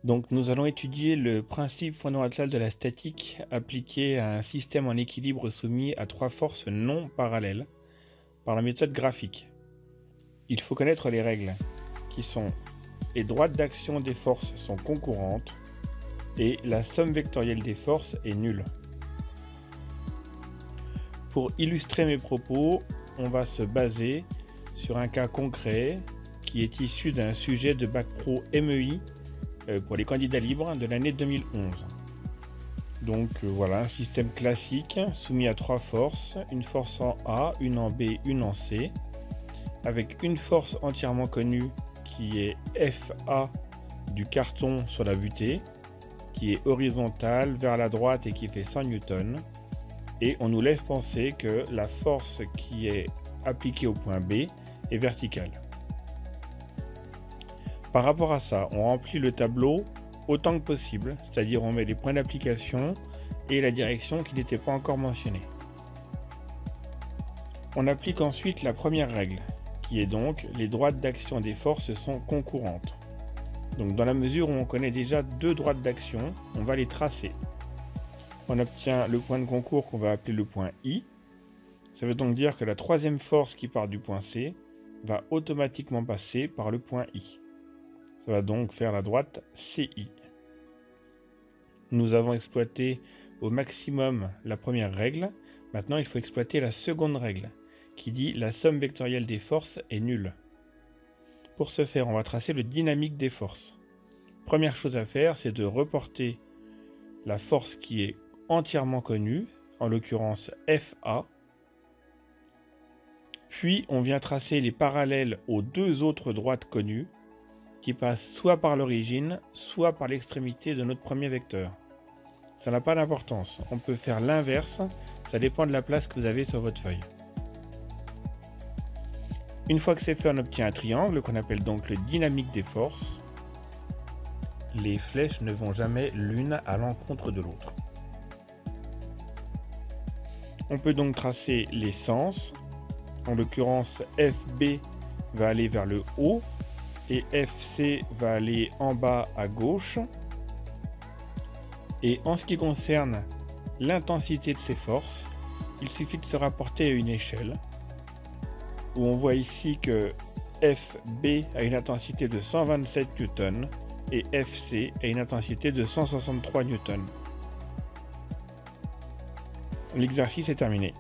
Donc nous allons étudier le principe fondamental de la statique appliqué à un système en équilibre soumis à trois forces non parallèles par la méthode graphique. Il faut connaître les règles qui sont les droites d'action des forces sont concurrentes et la somme vectorielle des forces est nulle. Pour illustrer mes propos, on va se baser sur un cas concret qui est issu d'un sujet de Bac Pro MEI pour les candidats libres de l'année 2011. Donc voilà, un système classique soumis à trois forces, une force en A, une en B, une en C, avec une force entièrement connue qui est FA du carton sur la butée, qui est horizontale vers la droite et qui fait 100 newtons. Et on nous laisse penser que la force qui est appliquée au point B est verticale. Par rapport à ça, on remplit le tableau autant que possible, c'est-à-dire on met les points d'application et la direction qui n'était pas encore mentionnée. On applique ensuite la première règle, qui est donc les droites d'action des forces sont concurrentes. Donc dans la mesure où on connaît déjà deux droites d'action, on va les tracer. On obtient le point de concours qu'on va appeler le point I. Ça veut donc dire que la troisième force qui part du point C va automatiquement passer par le point I. Ça va donc faire la droite CI. Nous avons exploité au maximum la première règle. Maintenant, il faut exploiter la seconde règle, qui dit la somme vectorielle des forces est nulle. Pour ce faire, on va tracer le dynamique des forces. Première chose à faire, c'est de reporter la force qui est entièrement connue, en l'occurrence FA. Puis, on vient tracer les parallèles aux deux autres droites connues, qui passent soit par l'origine, soit par l'extrémité de notre premier vecteur. Ça n'a pas d'importance, on peut faire l'inverse, ça dépend de la place que vous avez sur votre feuille. Une fois que c'est fait, on obtient un triangle qu'on appelle donc le dynamique des forces. Les flèches ne vont jamais l'une à l'encontre de l'autre. On peut donc tracer les sens, en l'occurrence FB va aller vers le haut, et FC va aller en bas à gauche. Et en ce qui concerne l'intensité de ces forces, il suffit de se rapporter à une échelle où on voit ici que FB a une intensité de 127 newtons et FC a une intensité de 163 newtons. L'exercice est terminé.